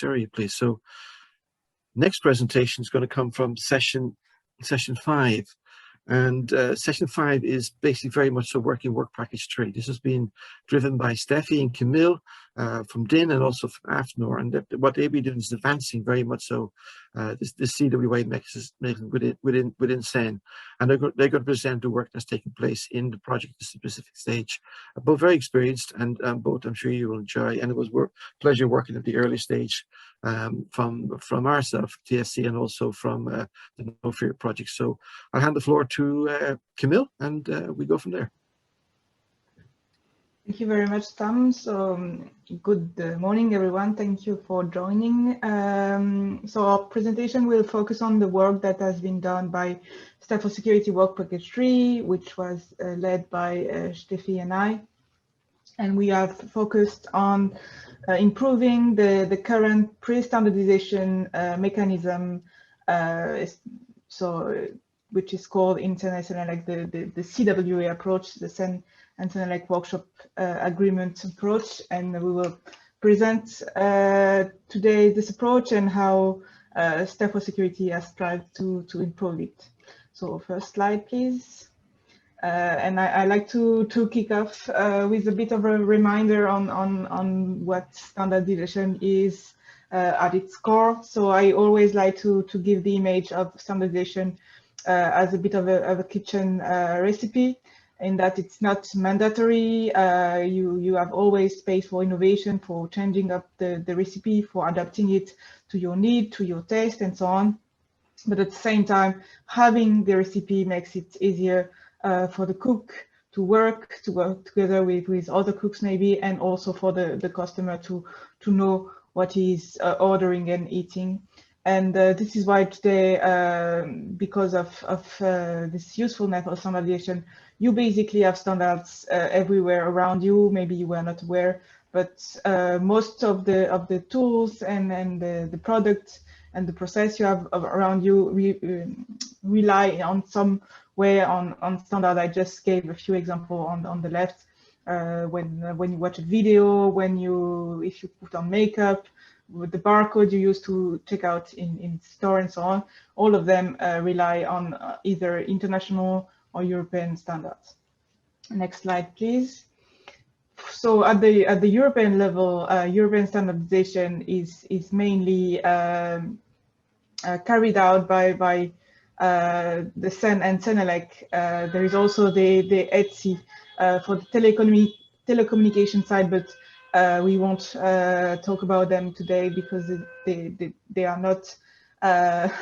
area, please. So next presentation is going to come from session 5. And session 5 is basically very much so working work package 3. This has been driven by Steffi and Camille from DIN and also from Afnor. And what they've been doing is advancing very much so this CWA mechanism within SEN. And they're going to present the work that's taking place in the project at a specific stage. Both very experienced, and both I'm sure you will enjoy. And it was pleasure working at the early stage from ourselves, TSC, and also from the No Fear project. So I'll hand the floor to Camille, and we go from there. Thank you very much, Tom. So good morning, everyone. Thank you for joining. So our presentation will focus on the work that has been done by STAIR4SECURITY Work Package 3, which was led by Steffi and I. And we have focused on improving the current pre-standardization mechanism, which is called international, like the CWA approach, the SEN and SENELEC workshop agreement approach. And we will present today this approach and how STAIR4SECURITY has tried to improve it. So first slide, please. And I like to kick off with a bit of a reminder on what standardization is at its core. So I always like to give the image of standardization as a bit of a kitchen recipe, in that it's not mandatory. You have always space for innovation, for changing up the recipe, for adapting it to your need, to your taste, and so on. But at the same time, having the recipe makes it easier for the cook to work together with other cooks maybe, and also for the customer to know what he's ordering and eating. And this is why today, because of this usefulness of standardization, you basically have standards everywhere around you. Maybe you were not aware, but most of the tools and the products and the process you have around you rely on some way on standard. I just gave a few examples on the left. When you watch a video, if you put on makeup, with the barcode you use to check out in store and so on, all of them rely on either international or European standards. Next slide, please. So at the European level, European standardization is mainly carried out by the SEN and SENELEC. There is also the ETSI for the telecommunication side, but we won't talk about them today because they are not,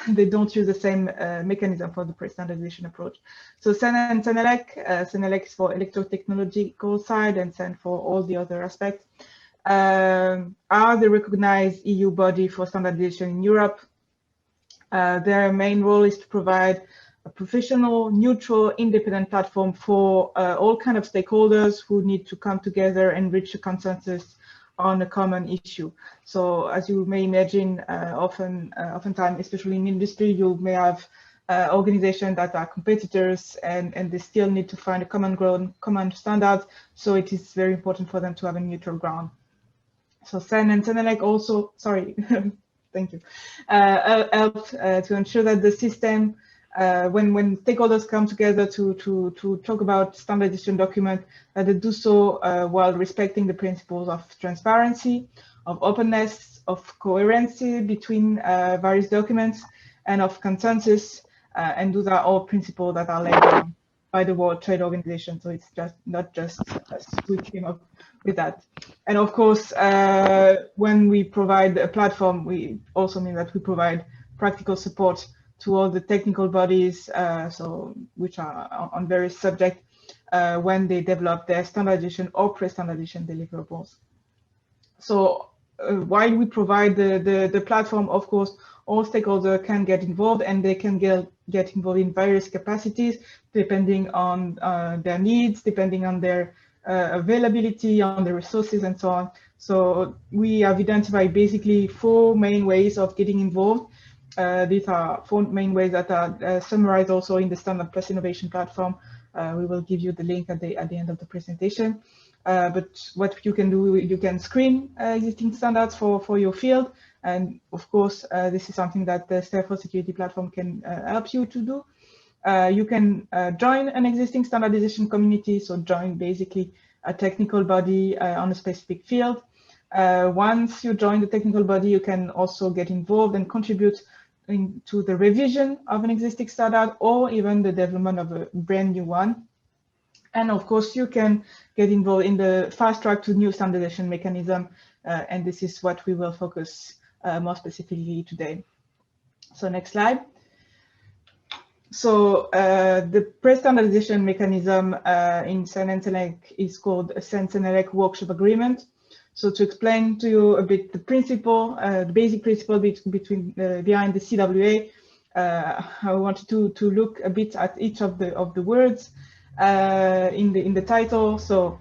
they don't use the same mechanism for the pre-standardization approach. So SEN and SENELEC, SENELEC is for electrotechnological side and SEN for all the other aspects, are the recognized EU body for standardization in Europe. Their main role is to provide a professional, neutral, independent platform for all kinds of stakeholders who need to come together and reach a consensus on a common issue. So as you may imagine, oftentimes, especially in industry, you may have organizations that are competitors and they still need to find a common standard. So it is very important for them to have a neutral ground. So SEN and SENELEC also, sorry, thank you, help to ensure that the system, when stakeholders come together to talk about standardization document, that they do so while respecting the principles of transparency, of openness, of coherency between various documents, and of consensus. And those are all principles that are laid down by the World Trade Organization. So it's just not just us who came up with that. And of course, when we provide a platform, we also mean that we provide practical support to all the technical bodies, which are on various subjects when they develop their standardization or pre-standardization deliverables. So while we provide the platform, of course, all stakeholders can get involved, and they can get involved in various capacities, depending on their needs, depending on their availability, on the resources, and so on. So we have identified basically 4 main ways of getting involved. These are 4 main ways that are summarized also in the Standard Plus Innovation platform. We will give you the link at the end of the presentation. But what you can do, you can screen existing standards for your field. And of course, this is something that the STAIR4SECURITY platform can help you to do. You can join an existing standardization community, so join basically a technical body on a specific field. Once you join the technical body, you can also get involved and contribute into the revision of an existing standard or even the development of a brand new one. And of course, you can get involved in the fast track to new standardization mechanism. And this is what we will focus more specifically today. So next slide. So the pre-standardization mechanism in CEN is called a CEN workshop agreement. So to explain to you a bit the principle, the basic principle behind the CWA, I wanted to look a bit at each of the words in the title. So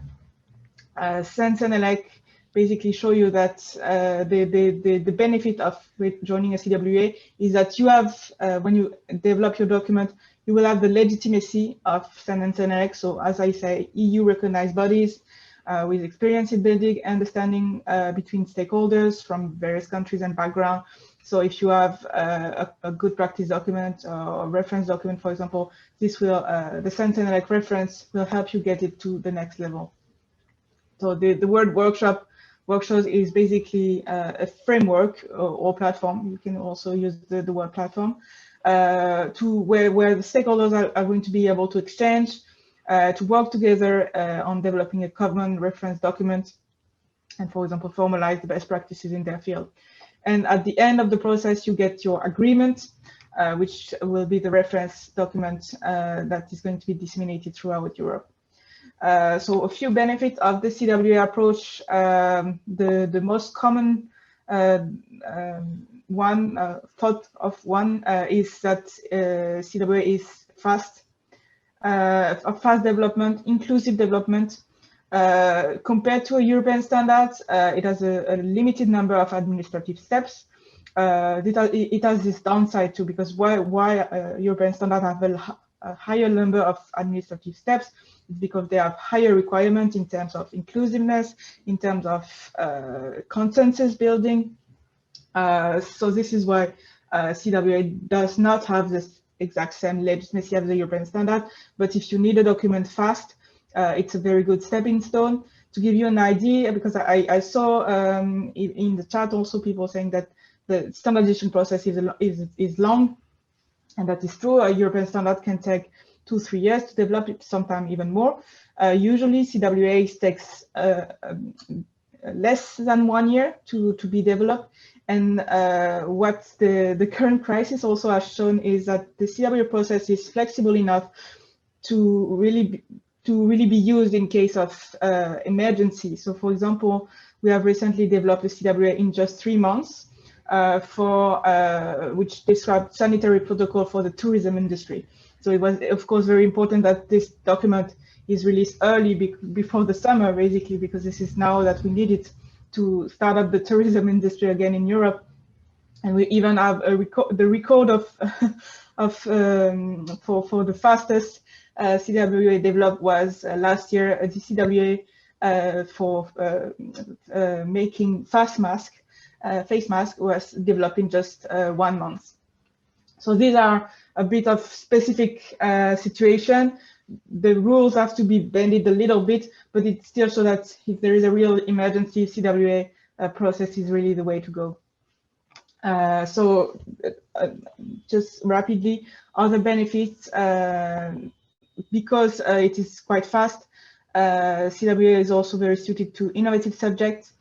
CEN basically show you that the benefit of joining a CWA is that you have, when you develop your document, you will have the legitimacy of CEN. So as I say, EU recognized bodies with experience in building understanding between stakeholders from various countries and background. So if you have a good practice document or reference document, for example, this will, the CEN reference will help you get it to the next level. So the word workshops is basically a framework or platform. You can also use the word platform where the stakeholders are going to be able to exchange, to work together on developing a common reference document, and for example, formalize the best practices in their field. And at the end of the process, you get your agreement, which will be the reference document that is going to be disseminated throughout Europe. So a few benefits of the CWA approach. The most common thought of one is that CWA is fast development, inclusive development. Compared to a European standard, it has a limited number of administrative steps. It has this downside too, because why European standard have a higher number of administrative steps is because they have higher requirements in terms of inclusiveness, in terms of consensus building. So this is why CWA does not have this exact same legitimacy as the European standard. But if you need a document fast, it's a very good stepping stone. To give you an idea, because I saw in the chat also people saying that the standardization process is long, and that is true. A European standard can take 2-3 years to develop it, sometimes even more. Usually CWA takes less than 1 year to be developed. And what the current crisis also has shown is that the CWA process is flexible enough to really be used in case of emergency. So for example, we have recently developed a CWA in just 3 months which described sanitary protocol for the tourism industry. So it was, of course, very important that this document is released early before the summer, basically, because this is now that we need it to start up the tourism industry again in Europe. And we even have the record for the fastest CWA developed was last year. The CWA for making face mask was developed in just 1 month. So these are a bit of specific situation. The rules have to be bended a little bit, but it's still so that if there is a real emergency, CWA process is really the way to go. Just rapidly, other benefits, because it is quite fast, CWA is also very suited to innovative subjects.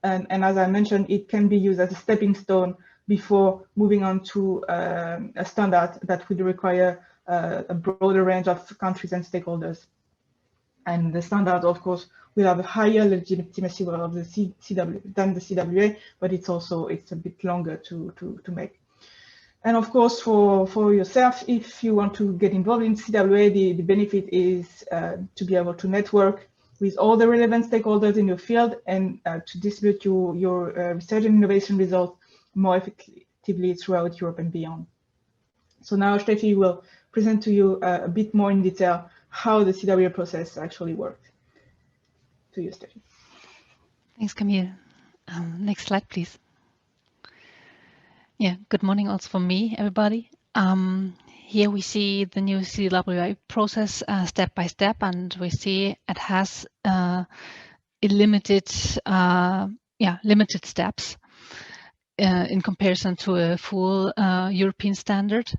And as I mentioned, it can be used as a stepping stone before moving on to a standard that would require a broader range of countries and stakeholders. And the standard, of course, will have a higher legitimacy of the CWA than the CWA, but it's a bit longer to make. And of course, for yourself, if you want to get involved in CWA, the benefit is to be able to network with all the relevant stakeholders in your field and to distribute your research and innovation results more effectively throughout Europe and beyond. So now Steffi will present to you a bit more in detail how the CWA process actually works. To you, Steffi. Thanks, Camille. Next slide, please. Yeah, good morning also from me, everybody. Here we see the new CWA process step by step, and we see it has limited steps in comparison to a full European standard.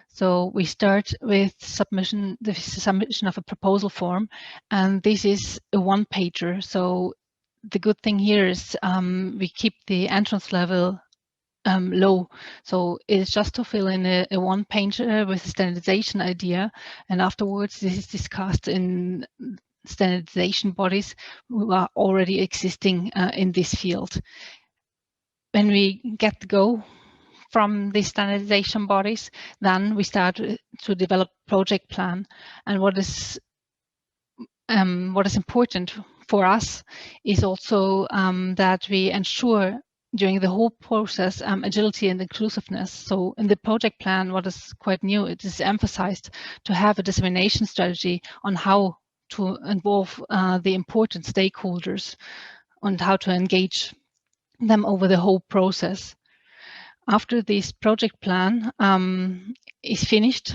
So we start with the submission of a proposal form, and this is a one-pager. So the good thing here is we keep the entrance level low. So it's just to fill in a one page with a standardization idea, and afterwards this is discussed in standardization bodies who are already existing in this field. When we get the go from the standardization bodies, then we start to develop project plan. And what is important for us is also that we ensure during the whole process agility and inclusiveness. So in the project plan, what is quite new, it is emphasized to have a dissemination strategy on how to involve the important stakeholders and how to engage them over the whole process. After this project plan is finished,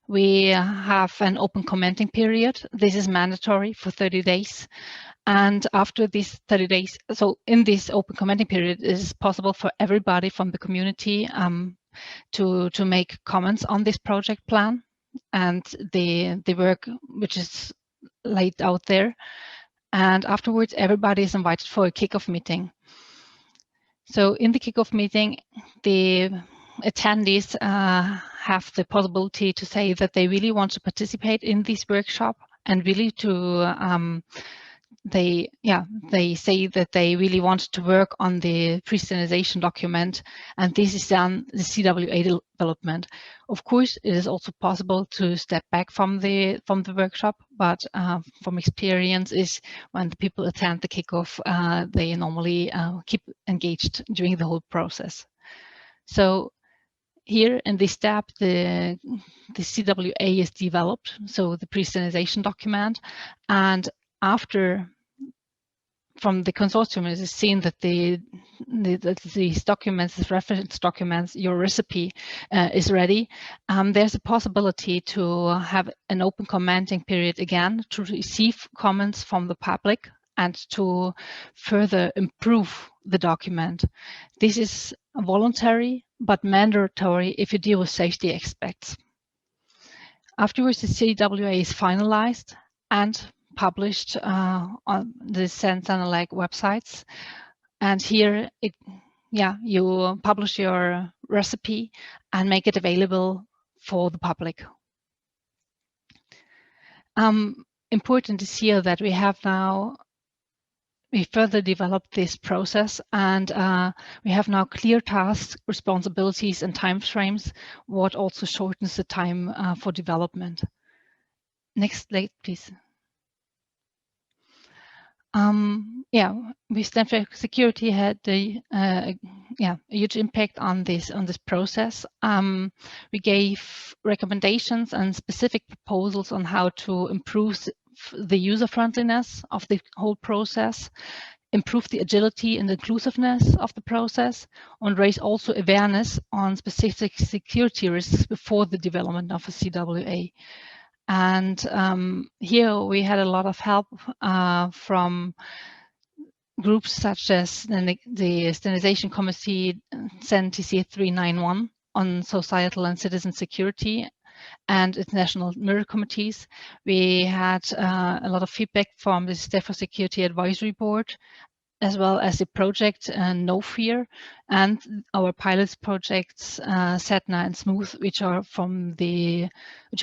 we have an open commenting period. This is mandatory for 30 days. And after these 30 days, so in this open commenting period, it is possible for everybody from the community to make comments on this project plan and the work which is laid out there. And afterwards, everybody is invited for a kickoff meeting. So in the kickoff meeting, the attendees have the possibility to say that they really want to participate in this workshop and really to they say that they really want to work on the pre-standardization document, and this is done the CWA development. Of course, it is also possible to step back from the workshop, but from experience is when the people attend the kickoff, they normally keep engaged during the whole process. So here in this step, the CWA is developed, so the pre-standardization document, and after from the consortium, it is seen that these documents, these reference documents, your recipe is ready. There's a possibility to have an open commenting period again to receive comments from the public and to further improve the document. This is voluntary but mandatory if you deal with safety aspects. Afterwards, the CWA is finalized and published on the Sentinel websites, and here you publish your recipe and make it available for the public. Important is here that we further developed this process, and we have now clear tasks, responsibilities, and time frames, what also shortens the time for development. Next slide, please. We STAIR4SECURITY had a huge impact on this process. We gave recommendations and specific proposals on how to improve the user friendliness of the whole process, improve the agility and inclusiveness of the process, and raise also awareness on specific security risks before the development of a CWA. And here we had a lot of help from groups such as the Standardization Committee TC 391 on Societal and Citizen Security and international Müller committees. We had a lot of feedback from the STAIR4SECURITY Advisory Board, as well as the project No Fear and our pilots projects Setna and Smooth, which are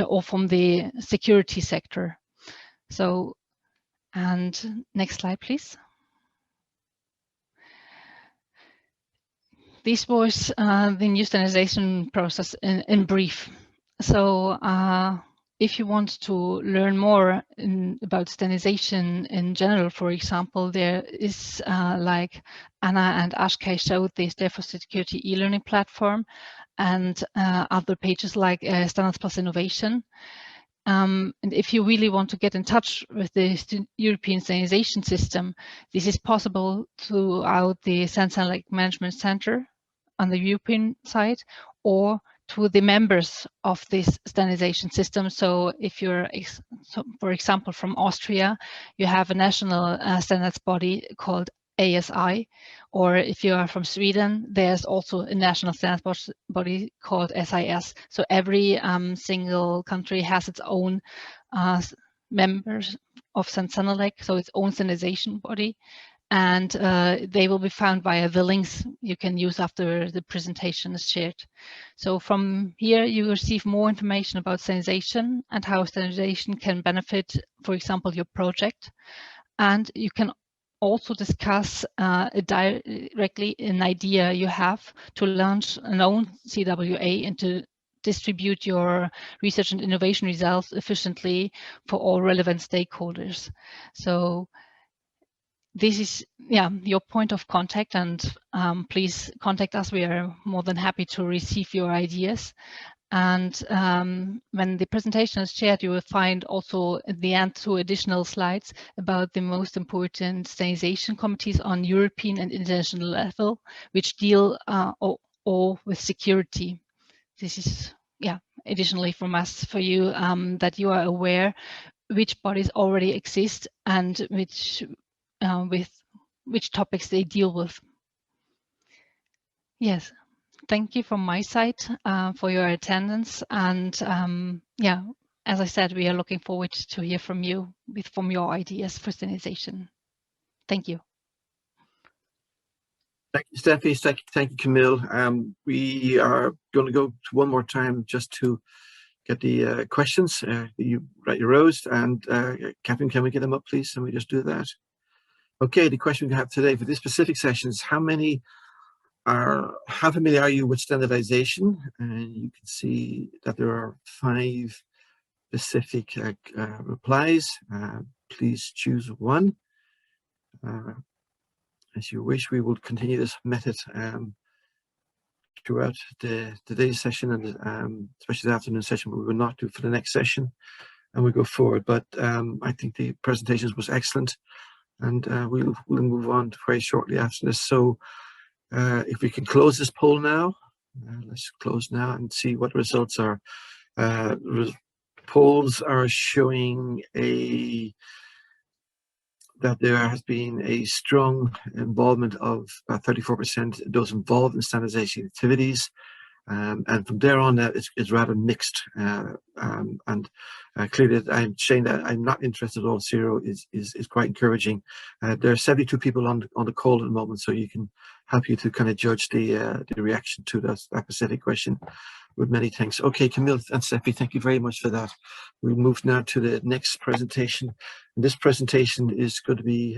all from the security sector. So, and next slide, please. This was the new standardization process in brief. So if you want to learn more about standardization in general, for example, there is like Anna and Ashkay showed the STAIR4SECURITY e-learning platform and other pages like Standards Plus Innovation. And if you really want to get in touch with the European standardization system, this is possible throughout the Sentinel Management Center on the European side, or to the members of this standardization system. So if you're, for example, from Austria, you have a national standards body called ASI, or if you are from Sweden, there's also a national standards body called SIS. So every single country has its own members of Sensenelec, so its own standardization body. And they will be found via the links you can use after the presentation is shared. So from here, you receive more information about standardization and how standardization can benefit, for example, your project. And you can also discuss directly an idea you have to launch an own CWA and to distribute your research and innovation results efficiently for all relevant stakeholders. So this is your point of contact, and please contact us. We are more than happy to receive your ideas. And when the presentation is shared, you will find also at the end 2 additional slides about the most important standardization committees on European and international level, which deal all with security. This is additionally from us for you, that you are aware which bodies already exist and with which topics they deal with. Yes, thank you from my side for your attendance. And as I said, we are looking forward to hear from you from your ideas for standardization. Thank you. Thank you, Steffi. Thank you, Camille. We are going to go to one more time just to get the questions that you raised. And Catherine, can we get them up, please? And we just do that. Okay, the question we have today for this specific session is how familiar are you with standardization? And you can see that there are 5 specific replies. Please choose one. As you wish, we will continue this method throughout today's session, and especially the afternoon session, but we will not do for the next session, and we'll go forward. But I think the presentations was excellent, and we'll move on very shortly after this. So if we can close this poll now, let's close now and see what the results are. Polls are showing that there has been a strong involvement of 34% those involved in standardization activities. And from there on, it's rather mixed. Clearly, I'm saying that I'm not interested at all. 0 is quite encouraging. There are 72 people on the call at the moment, so you can help you to kind of judge the reaction to that specific question. With many thanks. Okay, Camille and Steffi, thank you very much for that. We move now to the next presentation. And this presentation is going to be